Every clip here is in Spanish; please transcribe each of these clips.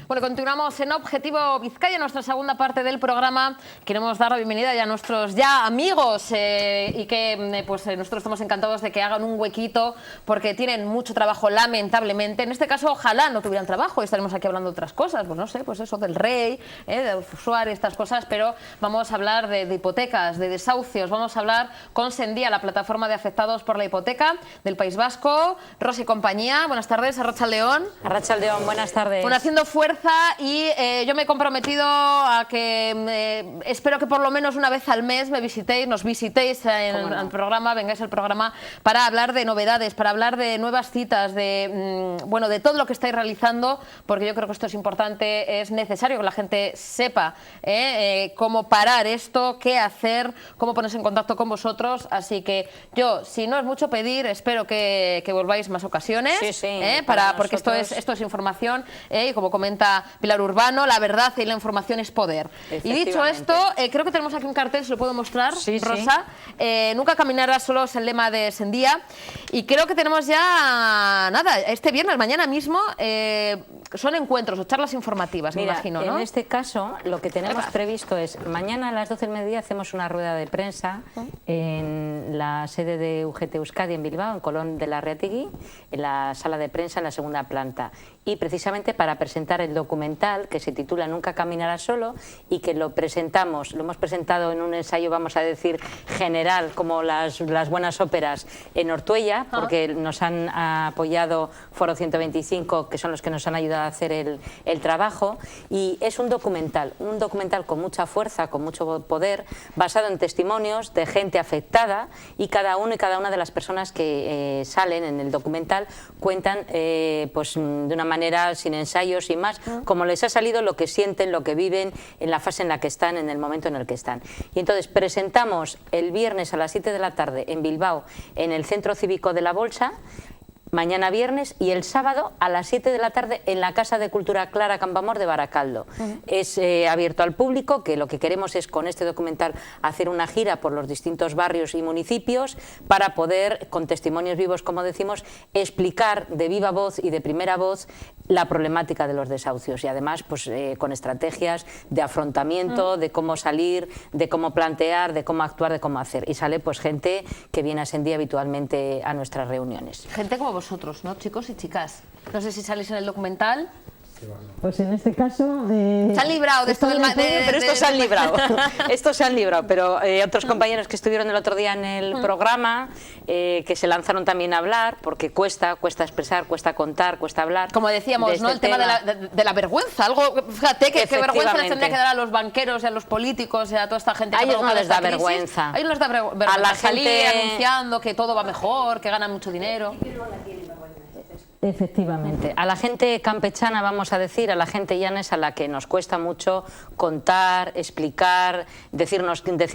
Bueno, continuamos en Objetivo Vizcaya, nuestra segunda parte del programa. Queremos dar la bienvenida ya a nuestros amigos y que nosotros estamos encantados de que hagan un huequito porque tienen mucho trabajo, lamentablemente. En este caso, ojalá no tuvieran trabajo y estaremos aquí hablando de otras cosas, pues no sé, pues eso del rey, de Suárez, estas cosas, pero vamos a hablar de hipotecas, de desahucios, vamos a hablar con Sendía, la plataforma de afectados por la hipoteca del País Vasco. Rosa y compañía, buenas tardes, Arratsaldeon. Arratsaldeon, buenas tardes. Bueno, haciendo fuerza y yo me he comprometido a que espero que por lo menos una vez al mes nos visitéis en el programa, vengáis al programa para hablar de novedades, para hablar de nuevas citas, de todo lo que estáis realizando, porque yo creo que esto es importante, es necesario que la gente sepa cómo parar esto, qué hacer, cómo ponerse en contacto con vosotros, así que yo, si no es mucho pedir, espero que volváis más ocasiones, porque esto es información y como comenta Pilar Urbano, la verdad y la información es poder. Y dicho esto, creo que tenemos aquí un cartel, se lo puedo mostrar, Rosa. Nunca caminarás solo es el lema de Sendía. Y creo que tenemos ya, este viernes, mañana mismo, son encuentros o charlas informativas, me imagino, ¿no? En este caso, lo que tenemos previsto es, mañana a las 12 del mediodía hacemos una rueda de prensa en la sede de UGT Euskadi en Bilbao, en Colón de la Reategui, en la sala de prensa en la segunda planta. Y precisamente para presentar el documental que se titula Nunca caminarás solo y que lo hemos presentado en un ensayo, vamos a decir, general, como las buenas óperas en Ortuella, porque nos han apoyado Foro 125, que son los que nos han ayudado a hacer el trabajo, y es un documental con mucha fuerza, con mucho poder, basado en testimonios de gente afectada, y cada uno y cada una de las personas que salen en el documental cuentan pues de una manera sin ensayos, sin más, como les ha salido, lo que sienten, lo que viven en la fase en la que están, en el momento en el que están. Y entonces presentamos el viernes a las 7 de la tarde en Bilbao, en el Centro Cívico de la Bolsa, mañana viernes, y el sábado a las 7 de la tarde en la Casa de Cultura Clara Campoamor de Baracaldo. Es abierto al público, que lo que queremos es con este documental hacer una gira por los distintos barrios y municipios para poder, con testimonios vivos, como decimos, explicar de viva voz y de primera voz la problemática de los desahucios, y además pues con estrategias de afrontamiento, de cómo salir, de cómo plantear, de cómo actuar, de cómo hacer. Y sale pues gente que viene a Sendía habitualmente a nuestras reuniones. Gente como vosotros, ¿no, chicos y chicas? No sé si salís en el documental. Pues en este caso... se han librado de esto del... Pero estos se han librado. Estos se han librado, pero otros compañeros que estuvieron el otro día en el programa, que se lanzaron también a hablar, porque cuesta expresar, cuesta contar, cuesta hablar. Como decíamos, ¿no? El tema de la vergüenza. Algo, fíjate, que vergüenza les tendría que dar a los banqueros y a los políticos y a toda esta gente. A ellos no les da crisis. Vergüenza. A ellos les da vergüenza. A la salir gente anunciando que todo va mejor, que ganan mucho dinero. Efectivamente. A la gente campechana, vamos a decir, a la gente llana es a la que nos cuesta mucho contar, explicar, decir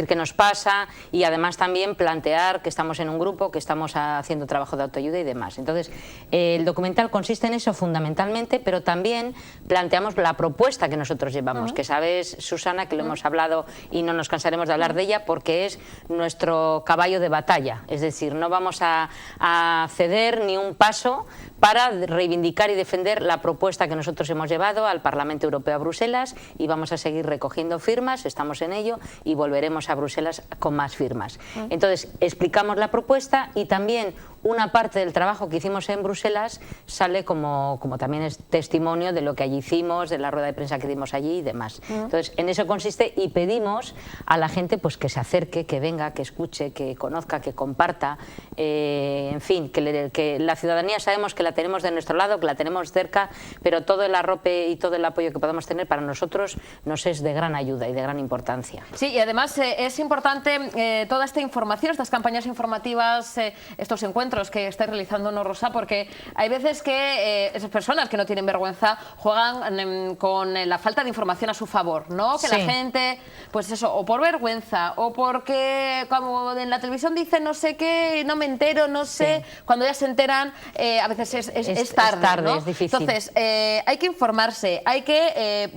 qué nos pasa, y además también plantear que estamos en un grupo, que estamos haciendo trabajo de autoayuda y demás. Entonces, el documental consiste en eso fundamentalmente, pero también planteamos la propuesta que nosotros llevamos, que sabes, Susana, que lo hemos hablado y no nos cansaremos de hablar de ella, porque es nuestro caballo de batalla. Es decir, no vamos a ceder ni un paso para reivindicar y defender la propuesta que nosotros hemos llevado al Parlamento Europeo, a Bruselas, y vamos a seguir recogiendo firmas, estamos en ello, y volveremos a Bruselas con más firmas. Entonces, explicamos la propuesta, y también una parte del trabajo que hicimos en Bruselas sale como también es testimonio de lo que allí hicimos, de la rueda de prensa que dimos allí y demás. Entonces, en eso consiste, y pedimos a la gente pues que se acerque, que venga, que escuche, que conozca, que comparta, en fin, que la ciudadanía sabemos que la tenemos de nuestro lado, que la tenemos cerca, pero todo el arrope y todo el apoyo que podamos tener para nosotros nos es de gran ayuda y de gran importancia. Sí, y además es importante toda esta información, estas campañas informativas, estos encuentros que estáis realizando, ¿no, Rosa? Porque hay veces que esas personas que no tienen vergüenza juegan con la falta de información a su favor, ¿no? Que la gente, pues eso, o por vergüenza, o porque como en la televisión dicen no sé qué, no me entero, no sé, cuando ya se enteran, a veces es tarde, ¿no? Es difícil. Entonces, hay que informarse, hay que,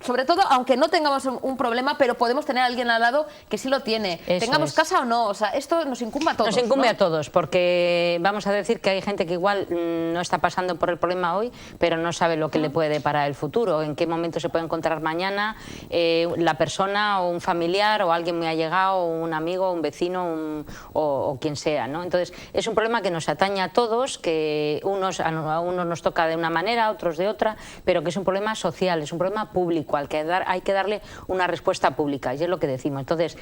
sobre todo, aunque no tengamos un problema, pero podemos tener a alguien al lado que sí lo tiene. Tengamos casa o no, o sea, esto nos incumbe a todos. Nos incumbe, ¿no?, a todos, porque vamos a decir que hay gente que igual no está pasando por el problema hoy, pero no sabe lo que le puede deparar el futuro, en qué momento se puede encontrar mañana la persona o un familiar o alguien muy allegado, o un amigo, un vecino o quien sea, ¿no? Entonces, es un problema que nos atañe a todos, que a unos nos toca de una manera, a otros de otra, pero que es un problema social, es un problema público, al que hay que darle una respuesta pública, y es lo que decimos. Entonces,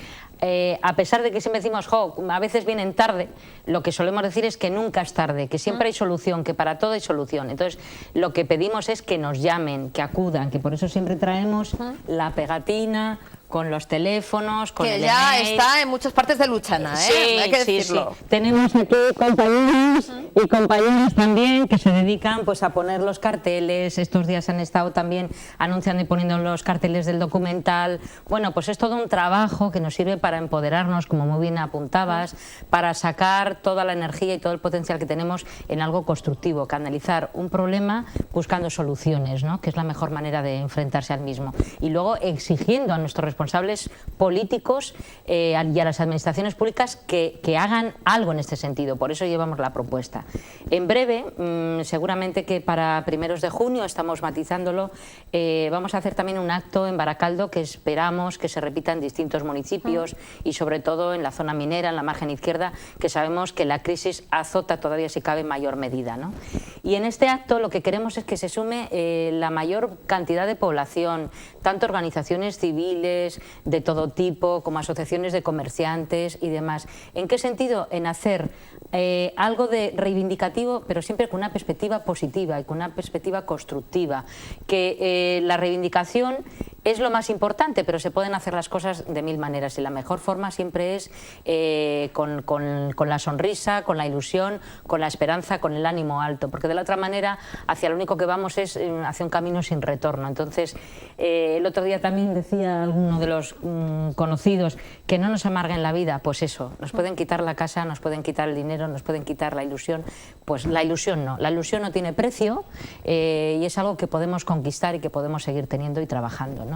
a pesar de que siempre decimos, a veces vienen tarde, lo que solemos decir es que nunca es tarde, que siempre hay solución, que para todo hay solución. Entonces, lo que pedimos es que nos llamen, que acudan, que por eso siempre traemos la pegatina con los teléfonos, con el email. Que ya está en muchas partes de Luchana, Sí, hay que decirlo. Sí. Tenemos aquí compañeros y compañeras también que se dedican pues a poner los carteles. Estos días han estado también anunciando y poniendo los carteles del documental. Bueno, pues es todo un trabajo que nos sirve para empoderarnos, como muy bien apuntabas, para sacar toda la energía y todo el potencial que tenemos en algo constructivo, canalizar un problema buscando soluciones, ¿no?, que es la mejor manera de enfrentarse al mismo. Y luego exigiendo a nuestros responsables políticos y a las administraciones públicas que hagan algo en este sentido. Por eso llevamos la propuesta. En breve, seguramente que para primeros de junio, estamos matizándolo, vamos a hacer también un acto en Baracaldo que esperamos que se repita en distintos municipios y sobre todo en la zona minera, en la margen izquierda, que sabemos que la crisis azota todavía, si cabe, en mayor medida, ¿no? Y en este acto lo que queremos es que se sume la mayor cantidad de población, tanto organizaciones civiles de todo tipo, como asociaciones de comerciantes y demás. ¿En qué sentido? En hacer algo de reivindicativo, pero siempre con una perspectiva positiva y con una perspectiva constructiva. Que la reivindicación es lo más importante, pero se pueden hacer las cosas de mil maneras y la mejor forma siempre es con la sonrisa, con la ilusión, con la esperanza, con el ánimo alto, porque de la otra manera hacia lo único que vamos es hacia un camino sin retorno. Entonces, el otro día también decía alguno de los conocidos que no nos amarguen la vida. Pues eso, nos pueden quitar la casa, nos pueden quitar el dinero, nos pueden quitar la ilusión. Pues la ilusión no tiene precio y es algo que podemos conquistar y que podemos seguir teniendo y trabajando, ¿no?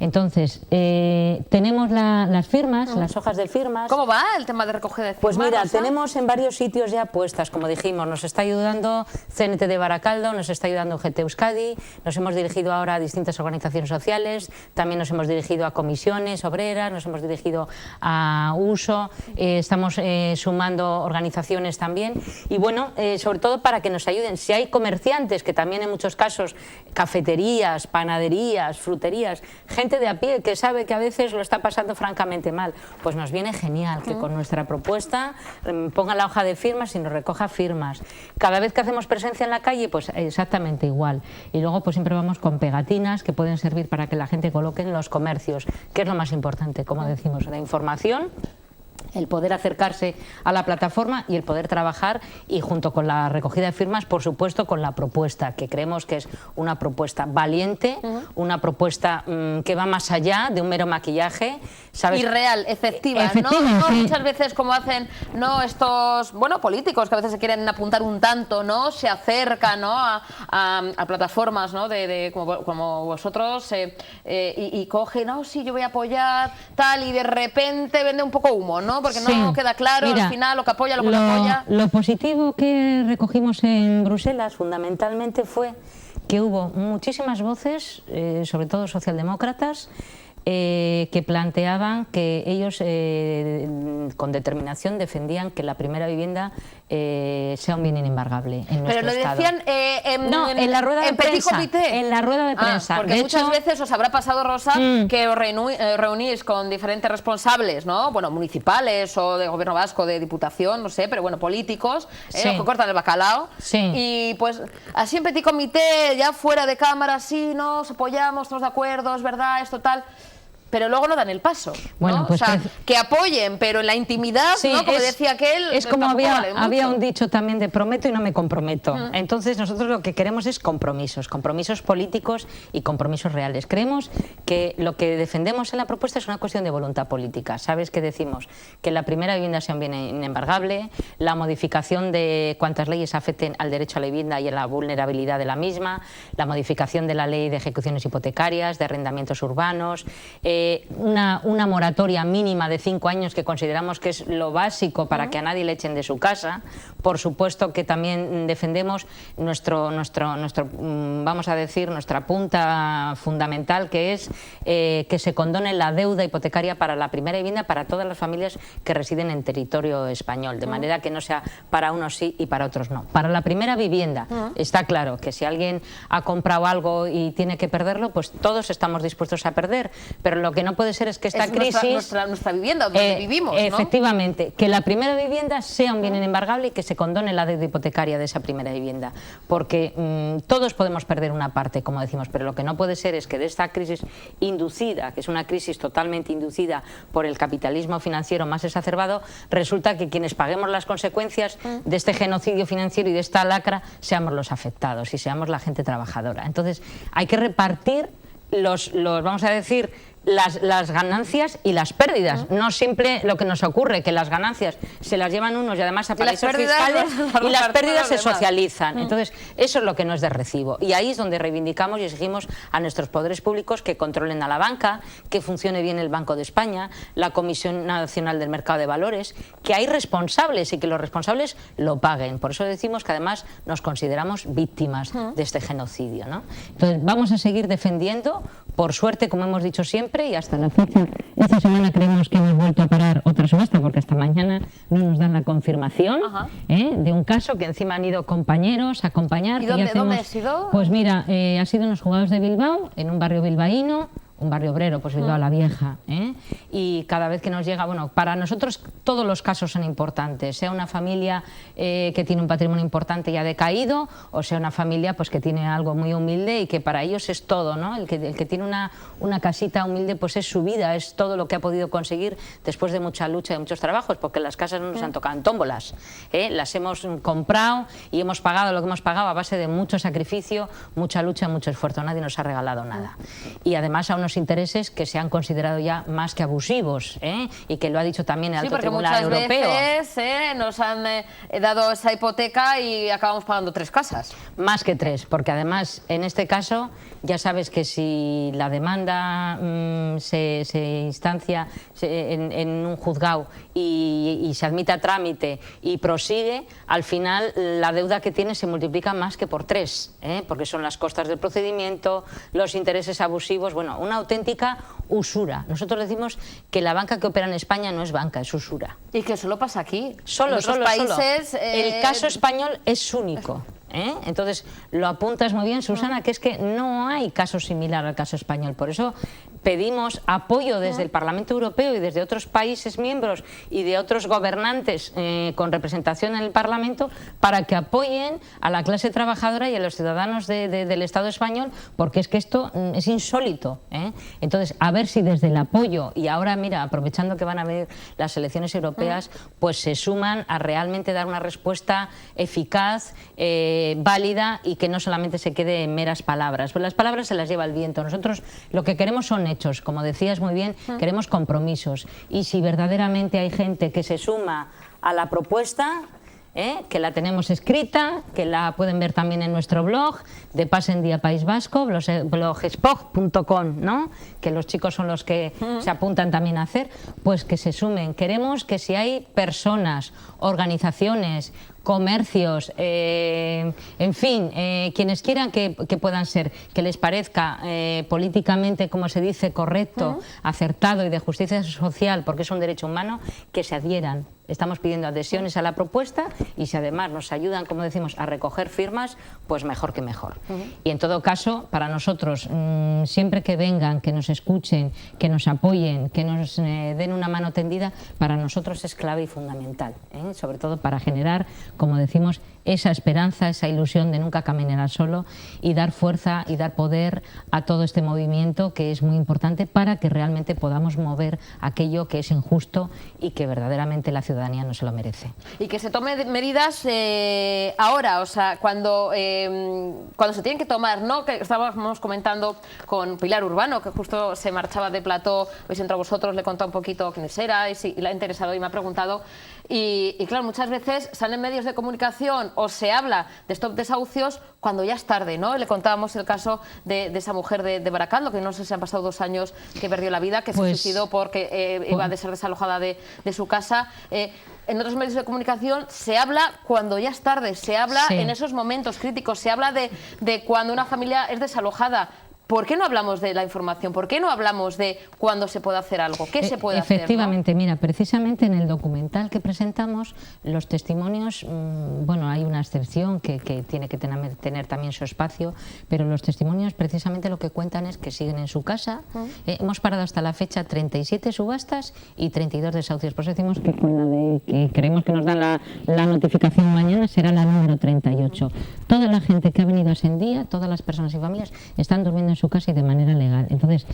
Entonces, tenemos las firmas, las hojas de firmas. ¿Cómo va el tema de recogida de firmas? Pues mira, tenemos en varios sitios ya puestas, como dijimos, nos está ayudando CNT de Baracaldo, nos está ayudando UGT Euskadi, nos hemos dirigido ahora a distintas organizaciones sociales, también nos hemos dirigido a comisiones obreras, nos hemos dirigido a USO, estamos sumando organizaciones también y bueno, sobre todo para que nos ayuden. Si hay comerciantes, que también en muchos casos, cafeterías, panaderías, fruterías, gente de a pie que sabe que a veces lo está pasando francamente mal, pues nos viene genial que con nuestra propuesta pongan la hoja de firmas y nos recoja firmas. Cada vez que hacemos presencia en la calle, pues exactamente igual. Y luego pues siempre vamos con pegatinas que pueden servir para que la gente coloque en los comercios, que es lo más importante, como decimos, la información, el poder acercarse a la plataforma y el poder trabajar, y junto con la recogida de firmas, por supuesto, con la propuesta, que creemos que es una propuesta valiente, una propuesta que va más allá de un mero maquillaje, ¿sabes? Y real, efectiva, ¿no? No muchas veces como hacen estos políticos que a veces se quieren apuntar un tanto, ¿no? Se acercan, ¿no?, a plataformas, ¿no?, como vosotros y cogen, sí, yo voy a apoyar, tal, y de repente vende un poco humo, ¿no? Porque no queda claro. Mira, al final lo que apoya, lo que no apoya. Lo positivo que recogimos en Bruselas fundamentalmente fue que hubo muchísimas voces, sobre todo socialdemócratas, que planteaban que ellos con determinación defendían que la primera vivienda sea un bien inembargable en nuestro estado. Pero lo decían en la rueda de prensa. Comité. En la rueda de prensa. Porque de muchas veces os habrá pasado, Rosa, que os reunís con diferentes responsables, ¿no? Bueno, municipales o de gobierno vasco, de diputación, no sé, pero bueno, políticos, los que cortan el bacalao. Sí. Y pues así en petit comité, ya fuera de cámara, sí, nos apoyamos, estamos de acuerdo, es verdad, esto tal. pero luego no dan el paso, ¿no? Bueno, pues o sea, que apoyen, pero en la intimidad, sí, ¿no? Como decía aquel, es como había un mucho. dicho también de prometo y no me comprometo. Entonces nosotros lo que queremos es compromisos políticos y compromisos reales. Creemos que lo que defendemos en la propuesta es una cuestión de voluntad política. Sabes que decimos que la primera vivienda sea un bien inembargable, la modificación de cuantas leyes afecten al derecho a la vivienda y a la vulnerabilidad de la misma, la modificación de la ley de ejecuciones hipotecarias, de arrendamientos urbanos, una moratoria mínima de 5 años que consideramos que es lo básico para que a nadie le echen de su casa. Por supuesto que también defendemos vamos a decir, nuestra punta fundamental, que es que se condone la deuda hipotecaria para la primera vivienda para todas las familias que residen en territorio español, de manera que no sea para unos sí y para otros no. Para la primera vivienda está claro que si alguien ha comprado algo y tiene que perderlo, pues todos estamos dispuestos a perder, pero lo que no puede ser es que esta crisis... Nuestra vivienda, donde vivimos, ¿no? Efectivamente, que la primera vivienda sea un bien inembargable y que se condone la deuda hipotecaria de esa primera vivienda, porque todos podemos perder una parte, como decimos, pero lo que no puede ser es que de esta crisis inducida, que es una crisis totalmente inducida por el capitalismo financiero más exacerbado, resulta que quienes paguemos las consecuencias de este genocidio financiero y de esta lacra seamos los afectados y seamos la gente trabajadora. Entonces hay que repartir vamos a decir, las ganancias y las pérdidas, no simple lo que nos ocurre, que las ganancias se las llevan unos y además a paraísos fiscales y las pérdidas se socializan. Entonces eso es lo que no es de recibo, y ahí es donde reivindicamos y exigimos a nuestros poderes públicos que controlen a la banca, que funcione bien el Banco de España, la Comisión Nacional del Mercado de Valores, que hay responsables y que los responsables lo paguen. Por eso decimos que además nos consideramos víctimas de este genocidio, ¿no? Entonces vamos a seguir defendiendo, por suerte, como hemos dicho siempre, y hasta la fecha, esta semana creemos que hemos vuelto a parar otra subasta, porque hasta mañana no nos dan la confirmación de un caso que encima han ido compañeros a acompañar. ¿Y dónde ha sido? Pues mira, ha sido en los Juzgados de Bilbao, en un barrio bilbaíno, un barrio obrero, pues Bilbao la Vieja, y cada vez que nos llega, bueno, para nosotros todos los casos son importantes, sea una familia que tiene un patrimonio importante y ha decaído, o sea una familia pues que tiene algo muy humilde y que para ellos es todo, ¿no? El que tiene una casita humilde pues es su vida, es todo lo que ha podido conseguir después de mucha lucha y muchos trabajos, porque las casas no nos han tocado en tómbolas, las hemos comprado y hemos pagado lo que hemos pagado a base de mucho sacrificio, mucha lucha, mucho esfuerzo, nadie nos ha regalado nada. Y además a unos intereses que se han considerado ya más que abusivos, y que lo ha dicho también el Alto Tribunal Europeo. Sí, porque muchas veces nos han dado esa hipoteca y acabamos pagando 3 casas. Más que 3, porque además en este caso ya sabes que si la demanda se instancia en un juzgado y se admite a trámite y prosigue, al final la deuda que tiene se multiplica más que por 3, porque son las costas del procedimiento, los intereses abusivos, bueno, una auténtica usura. Nosotros decimos que la banca que opera en España no es banca, es usura. Y que solo pasa aquí. Solo. El caso español es único. Entonces lo apuntas muy bien, Susana, que es que no hay caso similar al caso español. Por eso pedimos apoyo desde el Parlamento Europeo y desde otros países miembros y de otros gobernantes con representación en el Parlamento para que apoyen a la clase trabajadora y a los ciudadanos del Estado español, porque es que esto es insólito. Entonces, a ver si desde el apoyo, y ahora mira, aprovechando que van a venir las elecciones europeas, pues se suman a realmente dar una respuesta eficaz, válida, y que no solamente se quede en meras palabras. Pues las palabras se las lleva el viento. Nosotros lo que queremos son hechos, como decías muy bien, queremos compromisos, y si verdaderamente hay gente que se suma a la propuesta, que la tenemos escrita, que la pueden ver también en nuestro blog de Paz en Día País Vasco, blogspot.com, ¿no? Que los chicos son los que se apuntan también a hacer, pues que se sumen. Queremos que si hay personas, organizaciones, comercios, en fin, quienes quieran que puedan ser, que les parezca políticamente, como se dice, correcto, acertado y de justicia social, porque es un derecho humano, que se adhieran. Estamos pidiendo adhesiones a la propuesta, y si además nos ayudan, como decimos, a recoger firmas, pues mejor que mejor. Y en todo caso, para nosotros, siempre que vengan, que nos escuchen, que nos apoyen, que nos den una mano tendida, para nosotros es clave y fundamental, sobre todo para generar como decimos, esa esperanza, esa ilusión de nunca caminar solo y dar fuerza y dar poder a todo este movimiento que es muy importante para que realmente podamos mover aquello que es injusto y que verdaderamente la ciudadanía no se lo merece. Y que se tomen medidas ahora, o sea, cuando se tienen que tomar, ¿no? Que estábamos comentando con Pilar Urbano, que justo se marchaba de plató, pues entre vosotros le contó un poquito quiénes era y si le ha interesado y me ha preguntado. Y claro, muchas veces salen medios de comunicación o se habla de stop desahucios cuando ya es tarde, ¿no? Le contábamos el caso de esa mujer de Baracaldo, que no sé si han pasado 2 años que perdió la vida, que se suicidó porque iba a ser desalojada de su casa. En otros medios de comunicación se habla cuando ya es tarde, se habla en esos momentos críticos, se habla de cuando una familia es desalojada. ¿Por qué no hablamos de la información? ¿Por qué no hablamos de cuándo se puede hacer algo? ¿Qué se puede hacer? Efectivamente, ¿no? Mira, precisamente en el documental que presentamos, los testimonios, bueno, hay una excepción que tiene que tener también su espacio, pero los testimonios precisamente lo que cuentan es que siguen en su casa. Hemos parado hasta la fecha 37 subastas y 32 desahucios. Por eso decimos que con la de que creemos que nos dan la notificación mañana será la número 38. Toda la gente que ha venido a Asendía, todas las personas y familias están durmiendo en su casa y de manera legal. Entonces,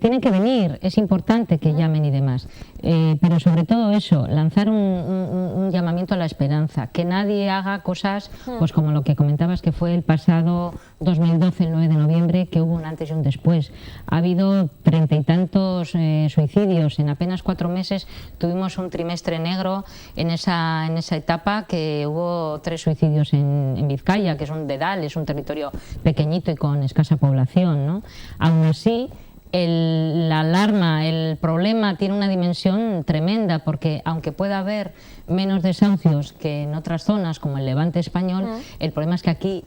tienen que venir, es importante que llamen y demás, pero sobre todo eso, lanzar un llamamiento a la esperanza, que nadie haga cosas pues como lo que comentabas que fue el pasado 2012, el 9 de noviembre, que hubo un antes y un después. Ha habido 30 y tantos suicidios, en apenas 4 meses tuvimos un trimestre negro en esa etapa, que hubo 3 suicidios en Vizcaya, que es un dedal, es un territorio pequeñito y con escasa población, ¿no? Aún así, la alarma, el problema tiene una dimensión tremenda, porque aunque pueda haber menos desahucios que en otras zonas como el Levante español, el problema es que aquí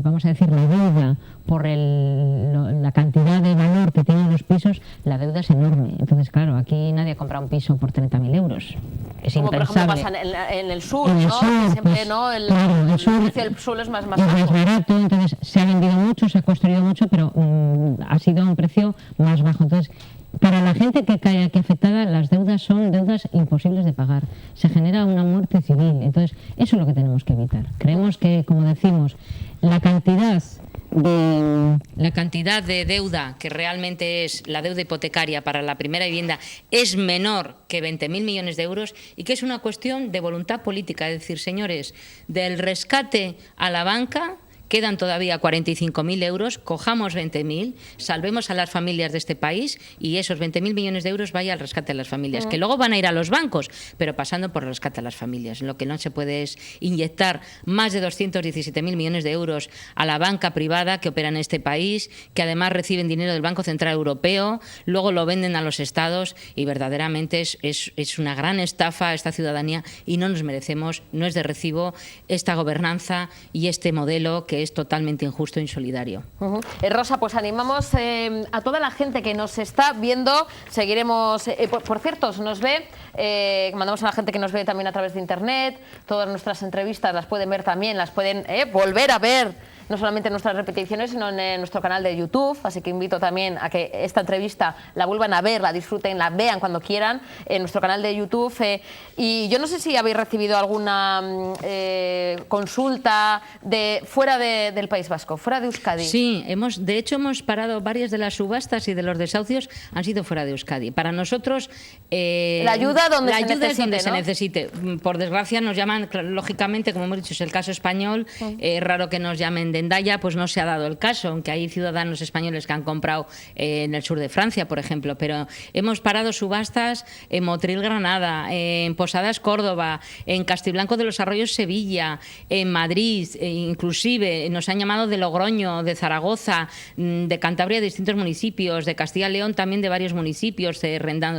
vamos a decir, la deuda por la cantidad de valor que tienen los pisos, la deuda es enorme. Entonces, claro, aquí nadie compra un piso por 30.000 euros. Es como impensable. Por ejemplo pasa en el sur, en el ¿no? sur, Que siempre, pues, ¿no? El precio del sur es más barato, entonces se ha vendido mucho, se ha construido mucho, pero ha sido un precio más bajo. Entonces, para la gente que cae aquí afectada, las deudas son deudas imposibles de pagar. Se genera una muerte civil. Entonces, eso es lo que tenemos que evitar. Creemos que, como decimos, la cantidad de deuda que realmente es la deuda hipotecaria para la primera vivienda es menor que 20.000 millones de euros y que es una cuestión de voluntad política. Es decir, señores, del rescate a la banca quedan todavía 45.000 euros, cojamos 20.000, salvemos a las familias de este país y esos 20.000 millones de euros vaya al rescate de las familias, que luego van a ir a los bancos, pero pasando por el rescate a las familias. Lo que no se puede es inyectar más de 217.000 millones de euros a la banca privada que opera en este país, que además reciben dinero del Banco Central Europeo, luego lo venden a los estados y verdaderamente es una gran estafa a esta ciudadanía y no nos merecemos, no es de recibo esta gobernanza y este modelo que es totalmente injusto e insolidario. Rosa, pues animamos a toda la gente que nos está viendo, seguiremos, por cierto, nos ve, mandamos a la gente que nos ve también a través de internet, todas nuestras entrevistas las pueden ver también, las pueden volver a ver, no solamente en nuestras repeticiones, sino en nuestro canal de YouTube, así que invito también a que esta entrevista la vuelvan a ver, la disfruten, la vean cuando quieran, en nuestro canal de YouTube. Y yo no sé si habéis recibido alguna consulta fuera del País Vasco, fuera de Euskadi. Sí, de hecho hemos parado varias de las subastas y de los desahucios han sido fuera de Euskadi. Para nosotros la ayuda donde es donde se necesite. Por desgracia nos llaman, lógicamente, como hemos dicho, es el caso español, es raro que nos llamen de Endaya, pues no se ha dado el caso, aunque hay ciudadanos españoles que han comprado en el sur de Francia, por ejemplo, pero hemos parado subastas en Motril, Granada, en Posadas, Córdoba, en Castiblanco de los Arroyos, Sevilla, en Madrid, inclusive nos han llamado de Logroño, de Zaragoza, de Cantabria, de distintos municipios, de Castilla y León también de varios municipios,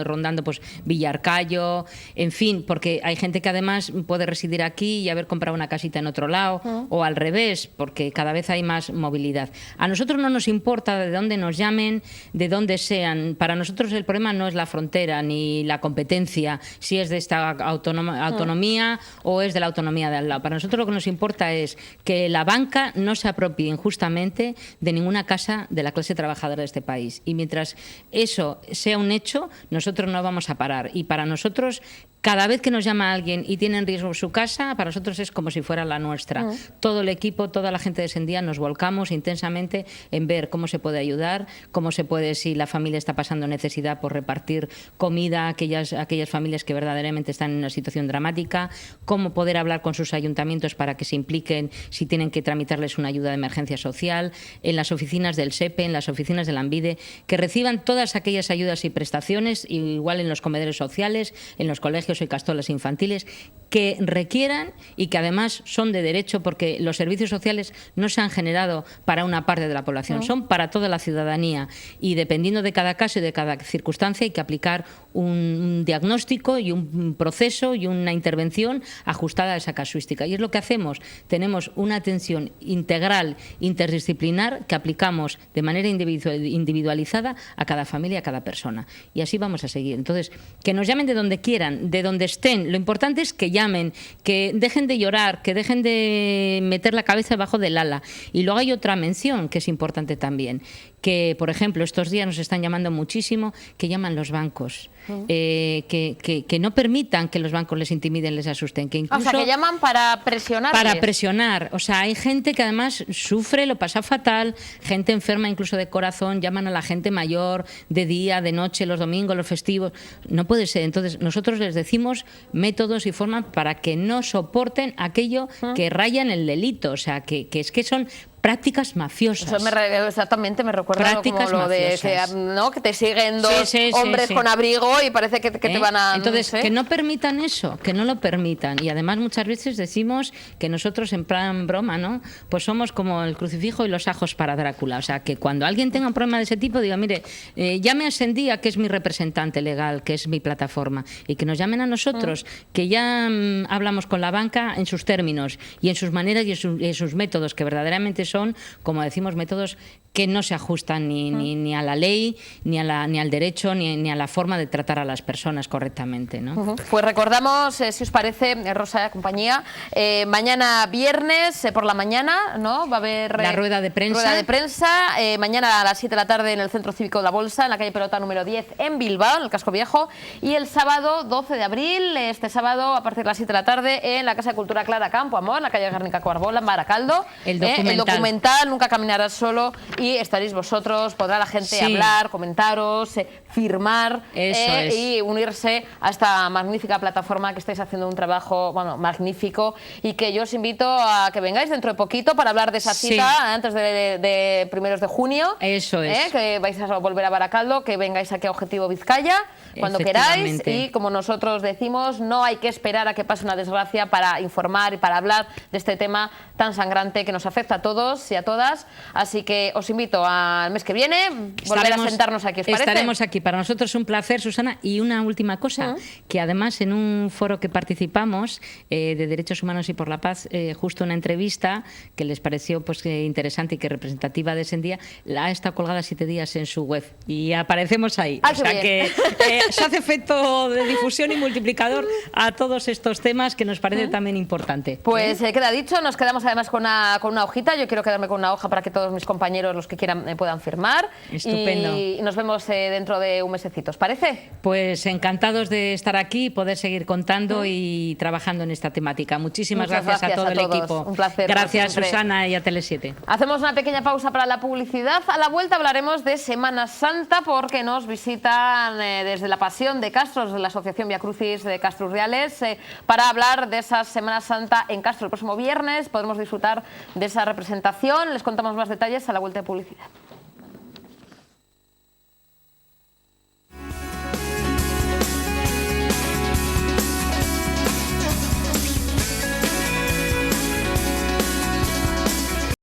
rondando pues Villarcayo, en fin, porque hay gente que además puede residir aquí y haber comprado una casita en otro lado, o al revés, porque cada vez hay más movilidad. A nosotros no nos importa de dónde nos llamen, de dónde sean. Para nosotros el problema no es la frontera ni la competencia, si es de esta autonomía o es de la autonomía de al lado. Para nosotros lo que nos importa es que la banca no se apropie injustamente de ninguna casa de la clase trabajadora de este país. Y mientras eso sea un hecho, nosotros no vamos a parar. Y para nosotros Cada vez que nos llama alguien y tiene en riesgo su casa, para nosotros es como si fuera la nuestra. Todo el equipo, toda la gente de Sendía nos volcamos intensamente en ver cómo se puede ayudar, cómo se puede, si la familia está pasando necesidad, por repartir comida a aquellas familias que verdaderamente están en una situación dramática, cómo poder hablar con sus ayuntamientos para que se impliquen si tienen que tramitarles una ayuda de emergencia social, en las oficinas del SEPE, en las oficinas de Lanbide, que reciban todas aquellas ayudas y prestaciones, igual en los comedores sociales, en los colegios y castolas infantiles, que requieran y que además son de derecho, porque los servicios sociales no se han generado para una parte de la población, son para toda la ciudadanía, y dependiendo de cada caso y de cada circunstancia hay que aplicar un diagnóstico y un proceso y una intervención ajustada a esa casuística. Y es lo que hacemos. Tenemos una atención integral, interdisciplinar, que aplicamos de manera individualizada a cada familia, a cada persona. Y así vamos a seguir. Entonces, que nos llamen de donde quieran, de donde estén. Lo importante es que llamen, que dejen de llorar, que dejen de meter la cabeza debajo del ala. Y luego hay otra mención que es importante también, que, por ejemplo, estos días nos están llamando muchísimo, que llaman los bancos. Que no permitan que los bancos les intimiden, les asusten. Que incluso, o sea, que llaman para presionarles. Para presionar. O sea, hay gente que además sufre, lo pasa fatal, gente enferma incluso de corazón, llaman a la gente mayor de día, de noche, los domingos, los festivos. No puede ser. Entonces, nosotros les decimos métodos y formas para que no soporten aquello que raya en el delito. O sea, que es que son prácticas mafiosas. Eso exactamente me recuerda prácticas como lo de que te siguen dos hombres con abrigo y parece que te van a... Entonces, que no permitan eso, que no lo permitan. Y además muchas veces decimos que nosotros, en plan broma, ¿no?, pues somos como el crucifijo y los ajos para Drácula. O sea, que cuando alguien tenga un problema de ese tipo, diga, mire, llame a Sendía, que es mi representante legal, que es mi plataforma, y que nos llamen a nosotros, que ya hablamos con la banca en sus términos y en sus maneras y en sus métodos, que verdaderamente son, como decimos, métodos que no se ajustan ni a la ley, ni al derecho, ni a la forma de tratar a las personas correctamente, ¿no? Pues recordamos, si os parece, Rosa y compañía, mañana viernes por la mañana, ¿no?, va a haber la rueda de prensa. Mañana a las 7 de la tarde en el Centro Cívico de la Bolsa, en la calle Pelota número 10 en Bilbao, en el Casco Viejo, y el sábado 12 de abril, este sábado a partir de las 7 de la tarde en la Casa de Cultura Clara Campo Amor, en la calle Guernica Coarbola, en Baracaldo. El documental Nunca caminarás solo, y estaréis vosotros, podrá la gente hablar, comentaros, firmar y unirse a esta magnífica plataforma, que estáis haciendo un trabajo, bueno, magnífico, y que yo os invito a que vengáis dentro de poquito para hablar de esa cita antes de primeros de junio. Eso es. Que vais a volver a Baracaldo, que vengáis aquí a Objetivo Vizcaya cuando queráis, y como nosotros decimos, no hay que esperar a que pase una desgracia para informar y para hablar de este tema tan sangrante que nos afecta a todos y a todas. Así que os invito al mes que viene volver a sentarnos aquí, ¿os parece? Estaremos aquí. Para nosotros es un placer, Susana. Y una última cosa, que además en un foro que participamos de Derechos Humanos y por la Paz, justo una entrevista que les pareció pues interesante y que representativa de Sendía, la ha estado colgada 7 días en su web y aparecemos ahí. O sea que se hace efecto de difusión y multiplicador a todos estos temas, que nos parece también importante. Pues queda dicho, nos quedamos además con una hojita. Yo quiero quedarme con una hoja para que todos mis compañeros, los que quieran, puedan firmar. Estupendo. Y nos vemos dentro de un mesecito, ¿os parece? Pues encantados de estar aquí y poder seguir contando y trabajando en esta temática. Muchísimas gracias a todo el equipo. Un placer. Gracias, Susana, y a Tele7. Hacemos una pequeña pausa para la publicidad. A la vuelta hablaremos de Semana Santa, porque nos visitan desde la Pasión de Castros, de la Asociación Vía Crucis de Castros Reales, para hablar de esa Semana Santa en Castro. El próximo viernes podremos disfrutar de esa representación. Les contamos más detalles a la vuelta de publicidad.